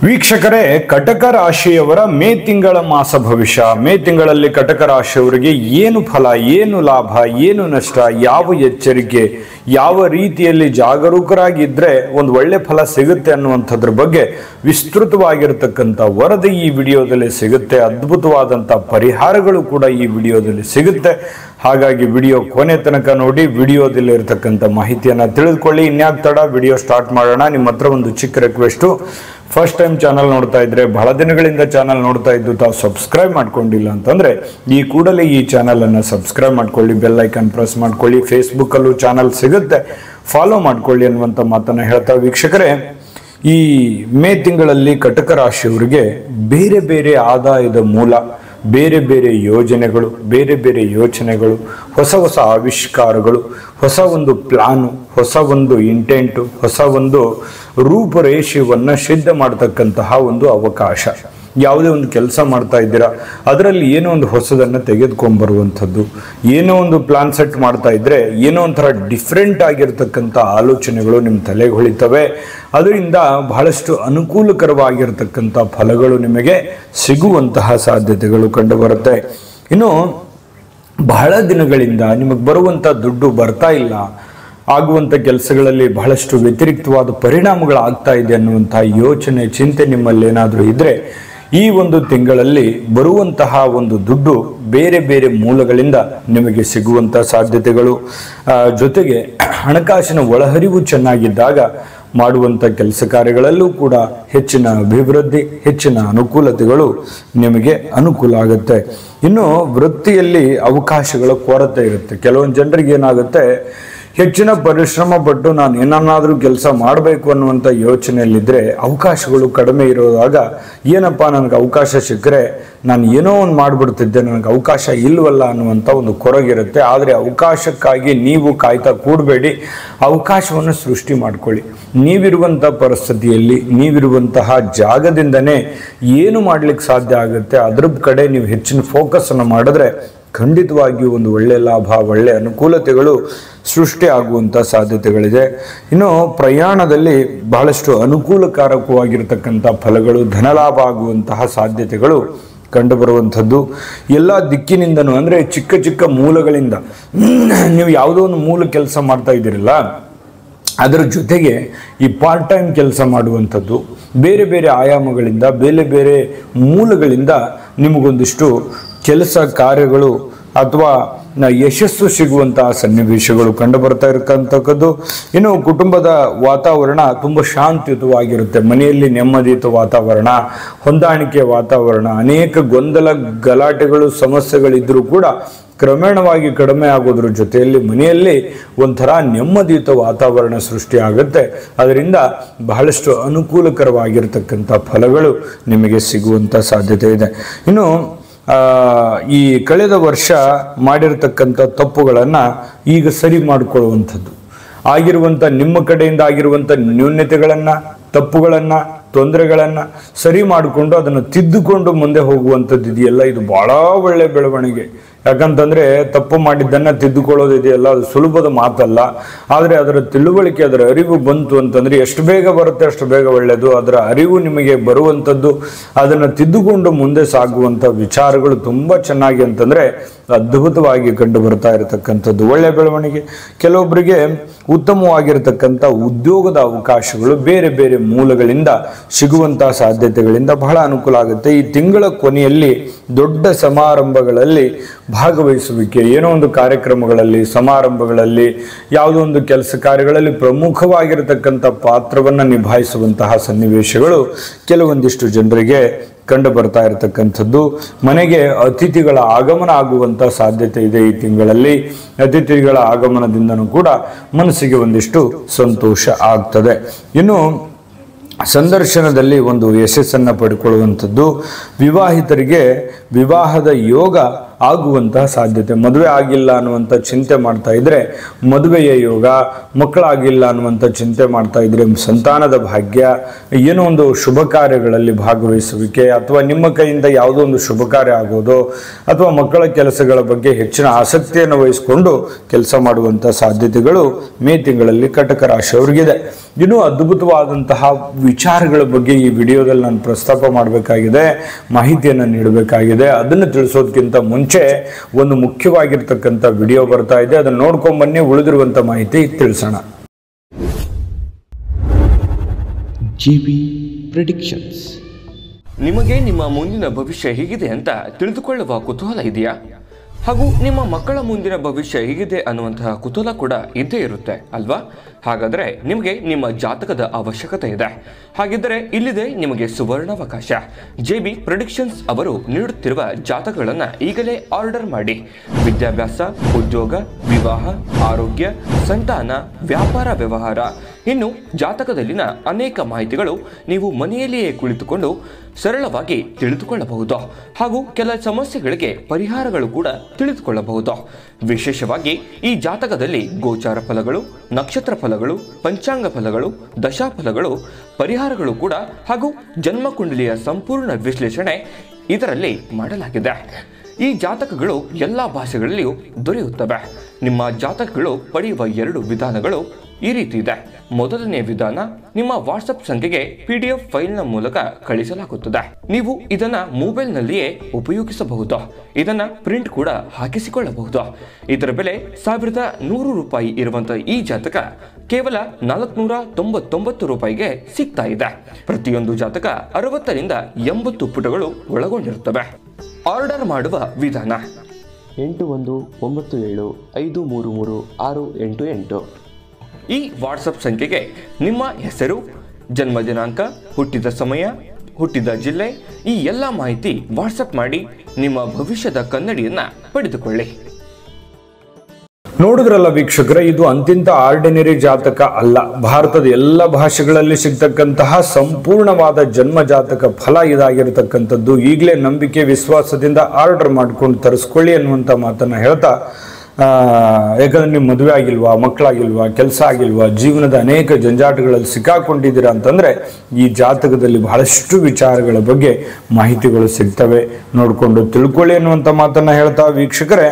ವೀಕ್ಷಕರೇ, ಕಟಕ ರಾಶಿಯವರ ಮೇ ತಿಂಗಳ ಮಾಸ ಭವಿಷ್ಯ. ಮೇ ತಿಂಗಳಲ್ಲಿ ಕಟಕ ರಾಶಿಯವರಿಗೆ ಏನು ಫಲ, ಏನು ಲಾಭ, ಏನು ನಷ್ಟ, ಯಾವ ಎಚ್ಚರಿಕೆ, ಯಾವ ರೀತಿಯಲ್ಲಿ ಜಾಗರೂಕರಾಗಿದ್ರೆ ಒಂದು ಒಳ್ಳೆ ಫಲ ಸಿಗುತ್ತೆ ಅನ್ನುವಂಥದ್ರ ಬಗ್ಗೆ ವಿಸ್ತೃತವಾಗಿರತಕ್ಕಂಥ ವರದಿ ಈ ವಿಡಿಯೋದಲ್ಲಿ ಸಿಗುತ್ತೆ. ಅದ್ಭುತವಾದಂಥ ಪರಿಹಾರಗಳು ಕೂಡ ಈ ವಿಡಿಯೋದಲ್ಲಿ ಸಿಗುತ್ತೆ. ಹಾಗಾಗಿ ವಿಡಿಯೋ ಕೊನೆ ತನಕ ನೋಡಿ, ವಿಡಿಯೋದಲ್ಲಿ ಇರತಕ್ಕಂಥ ಮಾಹಿತಿಯನ್ನು ತಿಳಿದುಕೊಳ್ಳಿ. ಇನ್ಯಾಕ್ ತಡ, ವಿಡಿಯೋ ಸ್ಟಾರ್ಟ್ ಮಾಡೋಣ. ನಿಮ್ಮ ಹತ್ರ ಒಂದು ಚಿಕ್ಕ ರಿಕ್ವೆಸ್ಟು, ಫಸ್ಟ್ ಟೈಮ್ ಚಾನಲ್ ನೋಡ್ತಾ ಇದ್ರೆ, ಬಹಳ ದಿನಗಳಿಂದ ಚಾನಲ್ ನೋಡ್ತಾ ಇದ್ದು ತಾವು ಸಬ್ಸ್ಕ್ರೈಬ್ ಮಾಡ್ಕೊಂಡಿಲ್ಲ ಅಂತಂದ್ರೆ ಈ ಕೂಡಲೇ ಈ ಚಾನಲ್ ಅನ್ನು ಸಬ್ಸ್ಕ್ರೈಬ್ ಮಾಡ್ಕೊಳ್ಳಿ, ಬೆಲ್ ಐಕನ್ ಪ್ರೆಸ್ ಮಾಡ್ಕೊಳ್ಳಿ. ಫೇಸ್ಬುಕ್ ಅಲ್ಲೂ ಚಾನಲ್ ಸಿಗುತ್ತೆ, ಫಾಲೋ ಮಾಡ್ಕೊಳ್ಳಿ ಅನ್ನುವಂಥ ಮಾತನ್ನ ಹೇಳ್ತಾ, ವೀಕ್ಷಕರೇ, ಈ ಮೇ ತಿಂಗಳಲ್ಲಿ ಕಟಕ ರಾಶಿಯವರಿಗೆ ಬೇರೆ ಬೇರೆ ಆದಾಯದ ಮೂಲ, ಬೇರೆ ಬೇರೆ ಯೋಜನೆಗಳು, ಬೇರೆ ಬೇರೆ ಯೋಚನೆಗಳು, ಹೊಸ ಹೊಸ ಆವಿಷ್ಕಾರಗಳು, ಹೊಸ ಒಂದು ಪ್ಲಾನು, ಹೊಸ ಒಂದು ಇಂಟೆಂಟು, ಹೊಸ ಒಂದು ರೂಪರೇಷೆಯನ್ನು ಸಿದ್ಧ ಮಾಡತಕ್ಕಂತಹ ಒಂದು ಅವಕಾಶ. ಯಾವುದೇ ಒಂದು ಕೆಲಸ ಮಾಡ್ತಾ ಇದ್ದೀರಾ, ಅದರಲ್ಲಿ ಏನೋ ಒಂದು ಹೊಸದನ್ನು ತೆಗೆದುಕೊಂಡ್ಬರುವಂಥದ್ದು, ಏನೋ ಒಂದು ಪ್ಲಾನ್ ಸೆಟ್ ಮಾಡ್ತಾ ಇದ್ರೆ ಏನೋ ಒಂಥರ ಡಿಫ್ರೆಂಟ್ ಆಗಿರ್ತಕ್ಕಂಥ ಆಲೋಚನೆಗಳು ನಿಮ್ಮ ತಲೆಗೆ ಹೊಳಿತವೆ. ಅದರಿಂದ ಬಹಳಷ್ಟು ಅನುಕೂಲಕರವಾಗಿರ್ತಕ್ಕಂಥ ಫಲಗಳು ನಿಮಗೆ ಸಿಗುವಂತಹ ಸಾಧ್ಯತೆಗಳು ಕಂಡು ಬರುತ್ತೆ. ಇನ್ನು ಬಹಳ ದಿನಗಳಿಂದ ನಿಮಗೆ ಬರುವಂಥ ದುಡ್ಡು ಬರ್ತಾ ಇಲ್ಲ, ಆಗುವಂಥ ಕೆಲಸಗಳಲ್ಲಿ ಬಹಳಷ್ಟು ವ್ಯತಿರಿಕ್ತವಾದ ಪರಿಣಾಮಗಳಾಗ್ತಾ ಇದೆ ಅನ್ನುವಂಥ ಯೋಚನೆ, ಚಿಂತೆ ನಿಮ್ಮಲ್ಲಿ ಏನಾದರೂ ಇದ್ದರೆ ಈ ಒಂದು ತಿಂಗಳಲ್ಲಿ ಬರುವಂತಹ ಒಂದು ದುಡ್ಡು ಬೇರೆ ಬೇರೆ ಮೂಲಗಳಿಂದ ನಿಮಗೆ ಸಿಗುವಂಥ ಸಾಧ್ಯತೆಗಳು, ಜೊತೆಗೆ ಹಣಕಾಸಿನ ಒಳಹರಿವು ಚೆನ್ನಾಗಿದ್ದಾಗ ಮಾಡುವಂಥ ಕೆಲಸ ಕಾರ್ಯಗಳಲ್ಲೂ ಕೂಡ ಹೆಚ್ಚಿನ ಅಭಿವೃದ್ಧಿ, ಹೆಚ್ಚಿನ ಅನುಕೂಲತೆಗಳು ನಿಮಗೆ ಅನುಕೂಲ ಆಗುತ್ತೆ. ಇನ್ನು ವೃತ್ತಿಯಲ್ಲಿ ಅವಕಾಶಗಳ ಕೊರತೆ ಇರುತ್ತೆ. ಕೆಲವೊಂದು ಜನರಿಗೆ ಏನಾಗುತ್ತೆ, ಹೆಚ್ಚಿನ ಪರಿಶ್ರಮ ಪಟ್ಟು ನಾನು ಏನನ್ನಾದರೂ ಕೆಲಸ ಮಾಡಬೇಕು ಅನ್ನುವಂಥ ಯೋಚನೆಯಲ್ಲಿದ್ದರೆ ಅವಕಾಶಗಳು ಕಡಿಮೆ ಇರೋದಾಗ, ಏನಪ್ಪ ನನಗೆ ಅವಕಾಶ ಸಿಕ್ಕರೆ ನಾನು ಏನೋ ಒಂದು ಮಾಡಿಬಿಡ್ತಿದ್ದೆ, ನನಗೆ ಅವಕಾಶ ಇಲ್ವಲ್ಲ ಅನ್ನುವಂಥ ಒಂದು ಕೊರಗಿರುತ್ತೆ. ಆದರೆ ಅವಕಾಶಕ್ಕಾಗಿ ನೀವು ಕಾಯ್ತಾ ಕೂಡಬೇಡಿ, ಅವಕಾಶವನ್ನು ಸೃಷ್ಟಿ ಮಾಡ್ಕೊಳ್ಳಿ. ನೀವಿರುವಂಥ ಪರಿಸ್ಥಿತಿಯಲ್ಲಿ, ನೀವಿರುವಂತಹ ಜಾಗದಿಂದನೇ ಏನು ಮಾಡಲಿಕ್ಕೆ ಸಾಧ್ಯ ಆಗುತ್ತೆ ಅದರ ಕಡೆ ನೀವು ಹೆಚ್ಚಿನ ಫೋಕಸನ್ನು ಮಾಡಿದ್ರೆ ಖಂಡಿತವಾಗಿಯೂ ಒಂದು ಒಳ್ಳೆಯ ಲಾಭ, ಒಳ್ಳೆಯ ಅನುಕೂಲತೆಗಳು ಸೃಷ್ಟಿ ಆಗುವಂಥ ಸಾಧ್ಯತೆಗಳಿದೆ. ಇನ್ನು ಪ್ರಯಾಣದಲ್ಲಿ ಬಹಳಷ್ಟು ಅನುಕೂಲಕಾರಕವಾಗಿರ್ತಕ್ಕಂಥ ಫಲಗಳು, ಧನಲಾಭ ಆಗುವಂತಹ ಸಾಧ್ಯತೆಗಳು ಕಂಡುಬರುವಂಥದ್ದು. ಎಲ್ಲ ದಿಕ್ಕಿನಿಂದನೂ, ಅಂದರೆ ಚಿಕ್ಕ ಚಿಕ್ಕ ಮೂಲಗಳಿಂದ, ನೀವು ಯಾವುದೋ ಒಂದು ಮೂಲ ಕೆಲಸ ಮಾಡ್ತಾ ಇದ್ದೀರಲ್ಲ, ಅದರ ಜೊತೆಗೆ ಈ ಪಾರ್ಟ್ ಟೈಮ್ ಕೆಲಸ ಮಾಡುವಂಥದ್ದು, ಬೇರೆ ಬೇರೆ ಆಯಾಮಗಳಿಂದ, ಬೇರೆ ಬೇರೆ ಮೂಲಗಳಿಂದ ನಿಮಗೊಂದಿಷ್ಟು ಕೆಲಸ ಕಾರ್ಯಗಳು ಅಥವಾ ಯಶಸ್ಸು ಸಿಗುವಂತಹ ಸನ್ನಿವೇಶಗಳು ಕಂಡು ಬರ್ತಾ ಇರತಕ್ಕಂಥದ್ದು. ಇನ್ನು ಕುಟುಂಬದ ವಾತಾವರಣ ತುಂಬ ಶಾಂತಿಯುತವಾಗಿರುತ್ತೆ. ಮನೆಯಲ್ಲಿ ನೆಮ್ಮದಿಯುತ ವಾತಾವರಣ, ಹೊಂದಾಣಿಕೆಯ ವಾತಾವರಣ, ಅನೇಕ ಗೊಂದಲ ಗಲಾಟೆಗಳು ಸಮಸ್ಯೆಗಳಿದ್ರೂ ಕೂಡ ಕ್ರಮೇಣವಾಗಿ ಕಡಿಮೆ ಆಗೋದ್ರ ಜೊತೆಯಲ್ಲಿ ಮನೆಯಲ್ಲಿ ಒಂಥರ ನೆಮ್ಮದಿಯುತ ವಾತಾವರಣ ಸೃಷ್ಟಿ ಆಗುತ್ತೆ. ಅದರಿಂದ ಬಹಳಷ್ಟು ಅನುಕೂಲಕರವಾಗಿರ್ತಕ್ಕಂಥ ಫಲಗಳು ನಿಮಗೆ ಸಿಗುವಂಥ ಸಾಧ್ಯತೆ ಇದೆ. ಇನ್ನು ಈ ಕಳೆದ ವರ್ಷ ಮಾಡಿರ್ತಕ್ಕಂಥ ತಪ್ಪುಗಳನ್ನು ಈಗ ಸರಿ ಮಾಡಿಕೊಳ್ಳುವಂಥದ್ದು, ಆಗಿರುವಂಥ ನಿಮ್ಮ ಕಡೆಯಿಂದ ಆಗಿರುವಂಥ ನ್ಯೂನತೆಗಳನ್ನು, ತಪ್ಪುಗಳನ್ನು, ತೊಂದರೆಗಳನ್ನು ಸರಿ ಮಾಡಿಕೊಂಡು ಅದನ್ನು ತಿದ್ದುಕೊಂಡು ಮುಂದೆ ಹೋಗುವಂಥದ್ದು ಇದೆಯಲ್ಲ, ಇದು ಭಾಳ ಒಳ್ಳೆಯ ಬೆಳವಣಿಗೆ. ಯಾಕಂತಂದರೆ ತಪ್ಪು ಮಾಡಿದ್ದನ್ನು ತಿದ್ದುಕೊಳ್ಳೋದಿದೆಯಲ್ಲ, ಅದು ಸುಲಭದ ಮಾತಲ್ಲ. ಆದರೆ ಅದರ ತಿಳುವಳಿಕೆ, ಅದರ ಅರಿವು ಬಂತು ಅಂತಂದರೆ ಎಷ್ಟು ಬೇಗ ಬರುತ್ತೆ ಅಷ್ಟು ಬೇಗ ಒಳ್ಳೆಯದು. ಅದರ ಅರಿವು ನಿಮಗೆ ಬರುವಂಥದ್ದು, ಅದನ್ನು ತಿದ್ದುಕೊಂಡು ಮುಂದೆ ಸಾಗುವಂಥ ವಿಚಾರಗಳು ತುಂಬ ಚೆನ್ನಾಗಿ ಅಂತಂದರೆ ಅದ್ಭುತವಾಗಿ ಕಂಡು ಬರ್ತಾ ಇರತಕ್ಕಂಥದ್ದು ಒಳ್ಳೆಯ ಬೆಳವಣಿಗೆ. ಕೆಲವೊಬ್ಬರಿಗೆ ಉತ್ತಮವಾಗಿರತಕ್ಕಂಥ ಉದ್ಯೋಗದ ಅವಕಾಶಗಳು ಬೇರೆ ಬೇರೆ ಮೂಲಗಳಿಂದ ಸಿಗುವಂಥ ಸಾಧ್ಯತೆಗಳಿಂದ ಬಹಳ ಅನುಕೂಲ ಆಗುತ್ತೆ. ಈ ತಿಂಗಳ ಕೊನೆಯಲ್ಲಿ ದೊಡ್ಡ ಸಮಾರಂಭಗಳಲ್ಲಿ ಭಾಗವಹಿಸುವಿಕೆ, ಏನೋ ಒಂದು ಕಾರ್ಯಕ್ರಮಗಳಲ್ಲಿ, ಸಮಾರಂಭಗಳಲ್ಲಿ, ಯಾವುದೋ ಒಂದು ಕೆಲಸ ಕಾರ್ಯಗಳಲ್ಲಿ ಪ್ರಮುಖವಾಗಿರತಕ್ಕಂಥ ಪಾತ್ರವನ್ನು ನಿಭಾಯಿಸುವಂತಹ ಸನ್ನಿವೇಶಗಳು ಕೆಲವೊಂದಿಷ್ಟು ಜನರಿಗೆ ಕಂಡು ಬರ್ತಾ ಇರತಕ್ಕಂಥದ್ದು. ಮನೆಗೆ ಅತಿಥಿಗಳ ಆಗಮನ ಆಗುವಂಥ ಸಾಧ್ಯತೆ ಇದೆ ಈ ತಿಂಗಳಲ್ಲಿ. ಅತಿಥಿಗಳ ಆಗಮನದಿಂದನೂ ಕೂಡ ಮನಸ್ಸಿಗೆ ಒಂದಿಷ್ಟು ಸಂತೋಷ ಆಗ್ತದೆ. ಇನ್ನು ಸಂದರ್ಶನದಲ್ಲಿ ಒಂದು ಯಶಸ್ಸನ್ನು ಪಡ್ಕೊಳ್ಳುವಂಥದ್ದು, ವಿವಾಹಿತರಿಗೆ ವಿವಾಹದ ಯೋಗ ಆಗುವಂತಹ ಸಾಧ್ಯತೆ. ಮದುವೆ ಆಗಿಲ್ಲ ಅನ್ನುವಂಥ ಚಿಂತೆ ಮಾಡ್ತಾ ಇದ್ರೆ ಮದುವೆಯ ಯೋಗ, ಮಕ್ಕಳಾಗಿಲ್ಲ ಅನ್ನುವಂಥ ಚಿಂತೆ ಮಾಡ್ತಾ ಇದ್ರೆ ಸಂತಾನದ ಭಾಗ್ಯ, ಏನೋ ಒಂದು ಶುಭ ಕಾರ್ಯಗಳಲ್ಲಿ ಭಾಗವಹಿಸುವಿಕೆ, ಅಥವಾ ನಿಮ್ಮ ಕೈಯಿಂದ ಯಾವುದೋ ಒಂದು ಶುಭ ಕಾರ್ಯ ಆಗೋದು, ಅಥವಾ ಮಕ್ಕಳ ಕೆಲಸಗಳ ಬಗ್ಗೆ ಹೆಚ್ಚಿನ ಆಸಕ್ತಿಯನ್ನು ವಹಿಸಿಕೊಂಡು ಕೆಲಸ ಮಾಡುವಂಥ ಸಾಧ್ಯತೆಗಳು ಮೇ ತಿಂಗಳಲ್ಲಿ ಕಟಕ ರಾಶಿಯವರಿಗಿದೆ. ಇನ್ನೂ ಅದ್ಭುತವಾದಂತಹ ವಿಚಾರಗಳ ಬಗ್ಗೆ ಈ ವಿಡಿಯೋದಲ್ಲಿ ನಾನು ಪ್ರಸ್ತಾಪ ಮಾಡಬೇಕಾಗಿದೆ, ಮಾಹಿತಿಯನ್ನು ನೀಡಬೇಕಾಗಿದೆ. ಅದನ್ನು ತಿಳಿಸೋದಕ್ಕಿಂತ ಮುಂಚೆ ಒಂದು ಮುಖ್ಯವಾಗಿರ್ತಕ್ಕಂಥ ವಿಡಿಯೋ ಬರ್ತಾ ಇದೆ, ಅದನ್ನು ನೋಡ್ಕೊಂಡ್ ಬನ್ನಿ, ಉಳಿದಿರುವಂಥ ಮಾಹಿತಿ ತಿಳಿಸೋಣ. GB predictions. ನಿಮಗೆ ನಿಮ್ಮ ಮುಂದಿನ ಭವಿಷ್ಯ ಹೇಗಿದೆ ಅಂತ ತಿಳಿದುಕೊಳ್ಳುವ ಕುತೂಹಲ ಇದೆಯಾ? ಹಾಗೂ ನಿಮ್ಮ ಮಕ್ಕಳ ಮುಂದಿನ ಭವಿಷ್ಯ ಹೇಗಿದೆ ಅನ್ನುವಂತಹ ಕುತೂಹಲ ಕೂಡ ಇದ್ದೇ ಇರುತ್ತೆ ಅಲ್ವಾ? ಹಾಗಾದರೆ ನಿಮಗೆ ನಿಮ್ಮ ಜಾತಕದ ಅವಶ್ಯಕತೆ ಇದೆ. ಹಾಗಿದ್ದರೆ ಇಲ್ಲಿದೆ ನಿಮಗೆ ಸುವರ್ಣಾವಕಾಶ. JB ಪ್ರೆಡಿಕ್ಷನ್ಸ್ ಅವರು ನೀಡುತ್ತಿರುವ ಜಾತಕಗಳನ್ನು ಈಗಲೇ ಆರ್ಡರ್ ಮಾಡಿ. ವಿದ್ಯಾಭ್ಯಾಸ, ಉದ್ಯೋಗ, ವಿವಾಹ, ಆರೋಗ್ಯ, ಸಂತಾನ, ವ್ಯಾಪಾರ ವ್ಯವಹಾರ, ಇನ್ನು ಜಾತಕದಲ್ಲಿನ ಅನೇಕ ಮಾಹಿತಿಗಳು ನೀವು ಮನೆಯಲ್ಲಿಯೇ ಕುಳಿತುಕೊಂಡು ಸರಳವಾಗಿ ತಿಳಿದುಕೊಳ್ಳಬಹುದು. ಹಾಗೂ ಕೆಲ ಸಮಸ್ಯೆಗಳಿಗೆ ಪರಿಹಾರಗಳು ಕೂಡ ತಿಳಿದುಕೊಳ್ಳಬಹುದು. ವಿಶೇಷವಾಗಿ ಈ ಜಾತಕದಲ್ಲಿ ಗೋಚಾರ ಫಲಗಳು, ನಕ್ಷತ್ರ ಫಲಗಳು, ಪಂಚಾಂಗ ಫಲಗಳು, ದಶಾಫಲಗಳು, ಪರಿಹಾರಗಳು ಕೂಡ ಹಾಗೂ ಜನ್ಮಕುಂಡಲಿಯ ಸಂಪೂರ್ಣ ವಿಶ್ಲೇಷಣೆ ಇದರಲ್ಲಿ ಮಾಡಲಾಗಿದೆ. ಈ ಜಾತಕಗಳು ಎಲ್ಲ ಭಾಷೆಗಳಲ್ಲಿಯೂ ದೊರೆಯುತ್ತವೆ. ನಿಮ್ಮ ಜಾತಕಗಳು ಪಡೆಯುವ 2 ವಿಧಾನಗಳು ಈ ರೀತಿ ಇದೆ. ಮೊದಲನೇ ವಿಧಾನ, ನಿಮ್ಮ ವಾಟ್ಸಪ್ ಸಂಖ್ಯೆಗೆ PDF ಫೈಲ್ನ ಮೂಲಕ ಕಳಿಸಲಾಗುತ್ತದೆ. ನೀವು ಇದನ್ನ ಮೊಬೈಲ್ನಲ್ಲಿಯೇ ಉಪಯೋಗಿಸಬಹುದು. ಇದನ್ನ ಪ್ರಿಂಟ್ ಕೂಡ ಹಾಕಿಸಿಕೊಳ್ಳಬಹುದು. ಇದರ ಬೆಲೆ 1100 ರೂಪಾಯಿ ಇರುವಂತಹ ಈ ಜಾತಕ ಕೇವಲ 499 ರೂಪಾಯಿಗೆ ಸಿಗ್ತಾ ಇದೆ. ಪ್ರತಿಯೊಂದು ಜಾತಕ 60 ರಿಂದ 80 ಪುಟಗಳು ಒಳಗೊಂಡಿರುತ್ತವೆ. ಆರ್ಡರ್ ಮಾಡುವ ವಿಧಾನ: 8197533688. ಈ ವಾಟ್ಸಪ್ ಸಂಖ್ಯೆಗೆ ನಿಮ್ಮ ಹೆಸರು, ಜನ್ಮ ದಿನಾಂಕ, ಹುಟ್ಟಿದ ಸಮಯ, ಹುಟ್ಟಿದ ಜಿಲ್ಲೆ, ಈ ಎಲ್ಲ ಮಾಹಿತಿ ವಾಟ್ಸಪ್ ಮಾಡಿ ನಿಮ್ಮ ಭವಿಷ್ಯದ ಕನ್ನಡಿಯನ್ನ ಪಡೆದುಕೊಳ್ಳಿ. ನೋಡಿದ್ರಲ್ಲ ವೀಕ್ಷಕರೇ, ಇದು ಅಂತಿಂತ ಆರ್ಡಿನರಿ ಜಾತಕ ಅಲ್ಲ. ಭಾರತದ ಎಲ್ಲ ಭಾಷೆಗಳಲ್ಲಿ ಸಿಗ್ತಕ್ಕಂತಹ ಸಂಪೂರ್ಣವಾದ ಜನ್ಮ ಜಾತಕ ಫಲ ಇದಾಗಿರ್ತಕ್ಕಂಥದ್ದು. ಈಗಲೇ ನಂಬಿಕೆ ವಿಶ್ವಾಸದಿಂದ ಆರ್ಡರ್ ಮಾಡ್ಕೊಂಡು ತರಿಸ್ಕೊಳ್ಳಿ ಅನ್ನುವಂಥ ಮಾತನ್ನ ಹೇಳ್ತಾ, ಯಾಕಂದ್ರೆ ನೀವು ಮದುವೆ ಆಗಿಲ್ವಾ, ಮಕ್ಕಳಾಗಿಲ್ವಾ, ಕೆಲಸ ಆಗಿಲ್ವಾ, ಜೀವನದ ಅನೇಕ ಜಂಜಾಟಗಳಲ್ಲಿ ಸಿಕ್ಕಾಕೊಂಡಿದ್ದೀರಾ ಅಂತಂದ್ರೆ ಈ ಜಾತಕದಲ್ಲಿ ಬಹಳಷ್ಟು ವಿಚಾರಗಳ ಬಗ್ಗೆ ಮಾಹಿತಿಗಳು ಸಿಗ್ತವೆ. ನೋಡಿಕೊಂಡು ತಿಳ್ಕೊಳ್ಳಿ ಅನ್ನುವಂಥ ಮಾತನ್ನ ಹೇಳ್ತಾ ವೀಕ್ಷಕರೇ,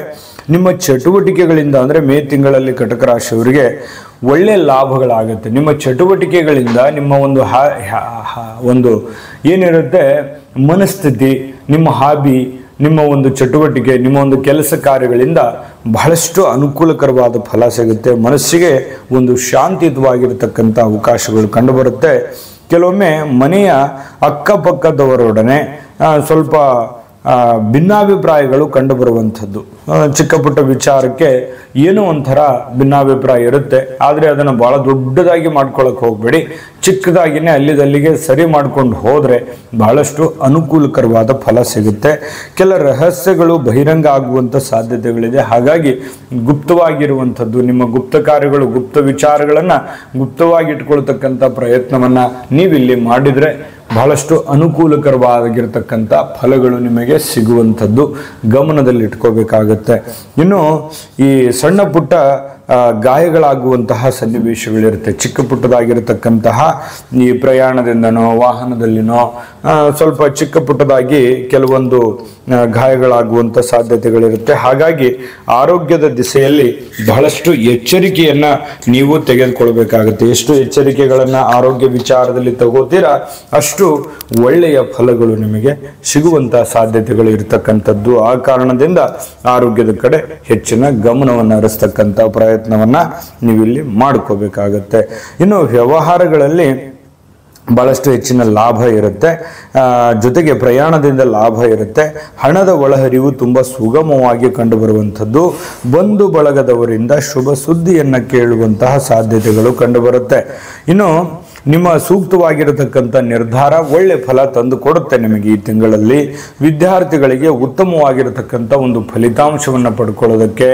ನಿಮ್ಮ ಚಟುವಟಿಕೆಗಳಿಂದ ಅಂದರೆ ಮೇ ತಿಂಗಳಲ್ಲಿ ಕಟಕ ರಾಶಿಯವರಿಗೆ ಒಳ್ಳೆ ಲಾಭಗಳಾಗುತ್ತೆ. ನಿಮ್ಮ ಚಟುವಟಿಕೆಗಳಿಂದ ನಿಮ್ಮ ಒಂದು ಏನಿರುತ್ತೆ ಮನಸ್ಥಿತಿ, ನಿಮ್ಮ ಹಾಬಿ, ನಿಮ್ಮ ಒಂದು ಚಟುವಟಿಕೆ, ನಿಮ್ಮ ಒಂದು ಕೆಲಸ ಕಾರ್ಯಗಳಿಂದ ಬಹಳಷ್ಟು ಅನುಕೂಲಕರವಾದ ಫಲ ಸಿಗುತ್ತೆ. ಮನಸ್ಸಿಗೆ ಒಂದು ಶಾಂತಿಯುತವಾಗಿರತಕ್ಕಂಥ ಅವಕಾಶಗಳು ಕಂಡುಬರುತ್ತೆ. ಕೆಲವೊಮ್ಮೆ ಮನೆಯ ಅಕ್ಕಪಕ್ಕದವರೊಡನೆ ಸ್ವಲ್ಪ ಭಿನ್ನಾಭಿಪ್ರಾಯಗಳು ಕಂಡುಬರುವಂಥದ್ದು. ಚಿಕ್ಕ ಪುಟ್ಟ ವಿಚಾರಕ್ಕೆ ಏನೋ ಒಂಥರ ಭಿನ್ನಾಭಿಪ್ರಾಯ ಇರುತ್ತೆ, ಆದರೆ ಅದನ್ನು ಬಹಳ ದೊಡ್ಡದಾಗಿ ಮಾಡ್ಕೊಳಕ್ಕೆ ಹೋಗಬೇಡಿ. ಚಿಕ್ಕದಾಗಿನೇ ಅಲ್ಲಿಗೆ ಸರಿ ಮಾಡ್ಕೊಂಡು ಹೋದರೆ ಬಹಳಷ್ಟು ಅನುಕೂಲಕರವಾದ ಫಲ ಸಿಗುತ್ತೆ. ಕೆಲ ರಹಸ್ಯಗಳು ಬಹಿರಂಗ ಆಗುವಂಥ ಸಾಧ್ಯತೆಗಳಿದೆ. ಹಾಗಾಗಿ ಗುಪ್ತವಾಗಿರುವಂಥದ್ದು, ನಿಮ್ಮ ಗುಪ್ತ ಕಾರ್ಯಗಳು, ಗುಪ್ತ ವಿಚಾರಗಳನ್ನು ಗುಪ್ತವಾಗಿ ಇಟ್ಕೊಳ್ತಕ್ಕಂಥ ಪ್ರಯತ್ನವನ್ನು ನೀವಿಲ್ಲಿ ಮಾಡಿದರೆ ಬಹಳಷ್ಟು ಅನುಕೂಲಕರವಾಗಿರ್ತಕ್ಕಂಥ ಫಲಗಳು ನಿಮಗೆ ಸಿಗುವಂಥದ್ದು ಗಮನದಲ್ಲಿ ಇಟ್ಕೋಬೇಕಾಗತ್ತೆ. ಇನ್ನು ಈ ಸಣ್ಣ ಪುಟ್ಟ ಗಾಯಗಳಾಗುವಂತಹ ಸನ್ನಿವೇಶಗಳಿರುತ್ತೆ. ಚಿಕ್ಕ ಪುಟ್ಟದಾಗಿರತಕ್ಕಂತಹ ಈ ಪ್ರಯಾಣದಿಂದನೋ ವಾಹನದಲ್ಲಿನೋ ಸ್ವಲ್ಪ ಚಿಕ್ಕ ಪುಟ್ಟದಾಗಿ ಕೆಲವೊಂದು ಗಾಯಗಳಾಗುವಂಥ ಸಾಧ್ಯತೆಗಳಿರುತ್ತೆ. ಹಾಗಾಗಿ ಆರೋಗ್ಯದ ದಿಸೆಯಲ್ಲಿ ಬಹಳಷ್ಟು ಎಚ್ಚರಿಕೆಯನ್ನ ನೀವು ತೆಗೆದುಕೊಳ್ಬೇಕಾಗುತ್ತೆ. ಎಷ್ಟು ಎಚ್ಚರಿಕೆಗಳನ್ನ ಆರೋಗ್ಯ ವಿಚಾರದಲ್ಲಿ ತಗೋತೀರಾ ಅಷ್ಟು ಒಳ್ಳೆಯ ಫಲಗಳು ನಿಮಗೆ ಸಿಗುವಂತಹ ಸಾಧ್ಯತೆಗಳು ಇರತಕ್ಕಂಥದ್ದು. ಆ ಕಾರಣದಿಂದ ಆರೋಗ್ಯದ ಕಡೆ ಹೆಚ್ಚಿನ ಗಮನವನ್ನು ಹರಿಸ್ತಕ್ಕಂಥ ಪ್ರಯತ್ನವನ್ನ ನೀವಿಲ್ಲಿ ಮಾಡ್ಕೋಬೇಕಾಗತ್ತೆ. ಇನ್ನು ವ್ಯವಹಾರಗಳಲ್ಲಿ ಬಹಳಷ್ಟು ಹೆಚ್ಚಿನ ಲಾಭ ಇರುತ್ತೆ. ಜೊತೆಗೆ ಪ್ರಯಾಣದಿಂದ ಲಾಭ ಇರುತ್ತೆ. ಹಣದ ಒಳಹರಿವು ತುಂಬ ಸುಗಮವಾಗಿ ಕಂಡುಬರುವಂಥದ್ದು. ಬಂಧು ಬಳಗದವರಿಂದ ಶುಭ ಸುದ್ದಿಯನ್ನು ಕೇಳುವಂತಹ ಸಾಧ್ಯತೆಗಳು ಕಂಡುಬರುತ್ತೆ. ಇನ್ನು ನಿಮ್ಮ ಸೂಕ್ತವಾಗಿರತಕ್ಕಂಥ ನಿರ್ಧಾರ ಒಳ್ಳೆ ಫಲ ತಂದು ಕೊಡುತ್ತೆ ನಿಮಗೆ. ಈ ತಿಂಗಳಲ್ಲಿ ವಿದ್ಯಾರ್ಥಿಗಳಿಗೆ ಉತ್ತಮವಾಗಿರತಕ್ಕಂಥ ಒಂದು ಫಲಿತಾಂಶವನ್ನು ಪಡ್ಕೊಳ್ಳೋದಕ್ಕೆ,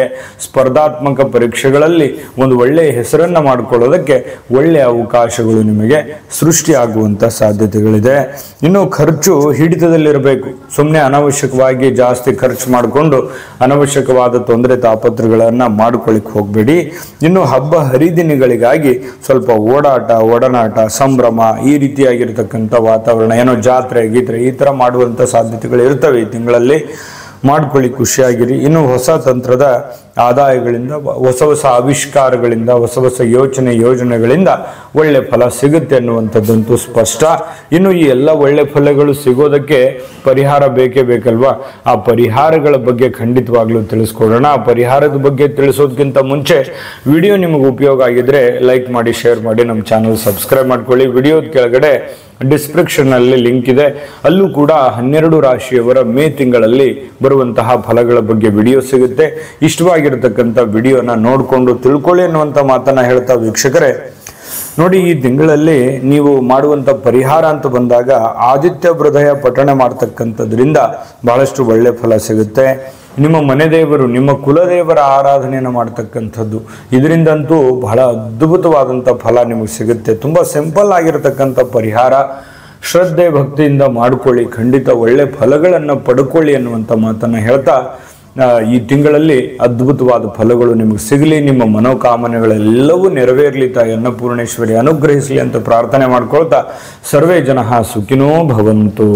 ಸ್ಪರ್ಧಾತ್ಮಕ ಪರೀಕ್ಷೆಗಳಲ್ಲಿ ಒಂದು ಒಳ್ಳೆಯ ಹೆಸರನ್ನು ಮಾಡಿಕೊಳ್ಳೋದಕ್ಕೆ ಒಳ್ಳೆಯ ಅವಕಾಶಗಳು ನಿಮಗೆ ಸೃಷ್ಟಿಯಾಗುವಂಥ ಸಾಧ್ಯತೆಗಳಿದೆ. ಇನ್ನು ಖರ್ಚು ಹಿಡಿತದಲ್ಲಿರಬೇಕು. ಸುಮ್ಮನೆ ಅನಾವಶ್ಯಕವಾಗಿ ಜಾಸ್ತಿ ಖರ್ಚು ಮಾಡಿಕೊಂಡು ಅನವಶ್ಯಕವಾದ ತೊಂದರೆ ತಾಪತ್ರಗಳನ್ನು ಮಾಡ್ಕೊಳ್ಳಿಕ್ಕೆ ಹೋಗಬೇಡಿ. ಇನ್ನು ಹಬ್ಬ ಹರಿದಿನಗಳಿಗಾಗಿ ಸ್ವಲ್ಪ ಓಡಾಟ, ಒಡನಾಟ, ಸಂಭ್ರಮ ಈ ರೀತಿಯಾಗಿರ್ತಕ್ಕಂಥ ವಾತಾವರಣ, ಏನೋ ಜಾತ್ರೆ ಗೀತ್ರೆ ಈ ಥರ ಮಾಡುವಂಥ ಸಾಧ್ಯತೆಗಳು ಇರ್ತವೆ. ಈ ತಿಂಗಳಲ್ಲಿ ಮಾಡ್ಕೊಳ್ಳಿ, ಖುಷಿಯಾಗಿರಿ. ಇನ್ನು ಹೊಸ ತಂತ್ರದ ಆದಾಯಗಳಿಂದ, ಹೊಸ ಹೊಸ ಆವಿಷ್ಕಾರಗಳಿಂದ, ಹೊಸ ಹೊಸ ಯೋಜನೆಗಳಿಂದ ಒಳ್ಳೆ ಫಲ ಸಿಗುತ್ತೆ ಅನ್ನುವಂಥದ್ದಂತೂ ಸ್ಪಷ್ಟ. ಇನ್ನು ಈ ಎಲ್ಲ ಒಳ್ಳೆ ಫಲಗಳು ಸಿಗೋದಕ್ಕೆ ಪರಿಹಾರ ಬೇಕೇ ಬೇಕಲ್ವಾ? ಆ ಪರಿಹಾರಗಳ ಬಗ್ಗೆ ಖಂಡಿತವಾಗ್ಲೂ ತಿಳಿಸ್ಕೊಡೋಣ. ಆ ಪರಿಹಾರದ ಬಗ್ಗೆ ತಿಳಿಸೋದಕ್ಕಿಂತ ಮುಂಚೆ ವಿಡಿಯೋ ನಿಮಗೆ ಉಪಯೋಗ ಆಗಿದ್ರೆ ಲೈಕ್ ಮಾಡಿ, ಶೇರ್ ಮಾಡಿ, ನಮ್ಮ ಚಾನಲ್ ಸಬ್ಸ್ಕ್ರೈಬ್ ಮಾಡ್ಕೊಳ್ಳಿ. ವಿಡಿಯೋದ ಕೆಳಗಡೆ ಡಿಸ್ಕ್ರಿಪ್ಷನ್ನಲ್ಲಿ ಲಿಂಕ್ ಇದೆ, ಅಲ್ಲೂ ಕೂಡ 12 ರಾಶಿಯವರ ಮೇ ತಿಂಗಳಲ್ಲಿ ಬರುವಂತಹ ಫಲಗಳ ಬಗ್ಗೆ ವಿಡಿಯೋ ಸಿಗುತ್ತೆ. ಇಷ್ಟವಾಗಿರತಕ್ಕಂಥ ವಿಡಿಯೋನ ನೋಡಿಕೊಂಡು ತಿಳ್ಕೊಳ್ಳಿ ಅನ್ನುವಂಥ ಮಾತನ್ನ ಹೇಳ್ತಾ ವೀಕ್ಷಕರೇ, ನೋಡಿ, ಈ ತಿಂಗಳಲ್ಲಿ ನೀವು ಮಾಡುವಂಥ ಪರಿಹಾರ ಅಂತ ಬಂದಾಗ ಆದಿತ್ಯ ಹೃದಯ ಪಠಣೆ ಮಾಡ್ತಕ್ಕಂಥದ್ರಿಂದ ಬಹಳಷ್ಟು ಒಳ್ಳೆ ಫಲ ಸಿಗುತ್ತೆ. ನಿಮ್ಮ ಮನೆ ದೇವರು, ನಿಮ್ಮ ಕುಲದೇವರ ಆರಾಧನೆಯನ್ನು ಮಾಡ್ತಕ್ಕಂಥದ್ದು, ಇದರಿಂದಂತೂ ಬಹಳ ಅದ್ಭುತವಾದಂಥ ಫಲ ನಿಮಗೆ ಸಿಗುತ್ತೆ. ತುಂಬ ಸಿಂಪಲ್ ಆಗಿರತಕ್ಕಂಥ ಪರಿಹಾರ, ಶ್ರದ್ಧೆ ಭಕ್ತಿಯಿಂದ ಮಾಡಿಕೊಳ್ಳಿ, ಖಂಡಿತ ಒಳ್ಳೆ ಫಲಗಳನ್ನು ಪಡ್ಕೊಳ್ಳಿ ಅನ್ನುವಂಥ ಮಾತನ್ನು ಹೇಳ್ತಾ, ಈ ತಿಂಗಳಲ್ಲಿ ಅದ್ಭುತವಾದ ಫಲಗಳು ನಿಮಗೆ ಸಿಗಲಿ, ನಿಮ್ಮ ಮನೋಕಾಮನೆಗಳೆಲ್ಲವೂ ನೆರವೇರಲಿ, ತಾಯಿ ಅನ್ನಪೂರ್ಣೇಶ್ವರಿ ಅನುಗ್ರಹಿಸಲಿ ಅಂತ ಪ್ರಾರ್ಥನೆ ಮಾಡ್ಕೊಳ್ತಾ, ಸರ್ವೇ ಜನಃ ಸುಖಿನೋ ಭವಂತು.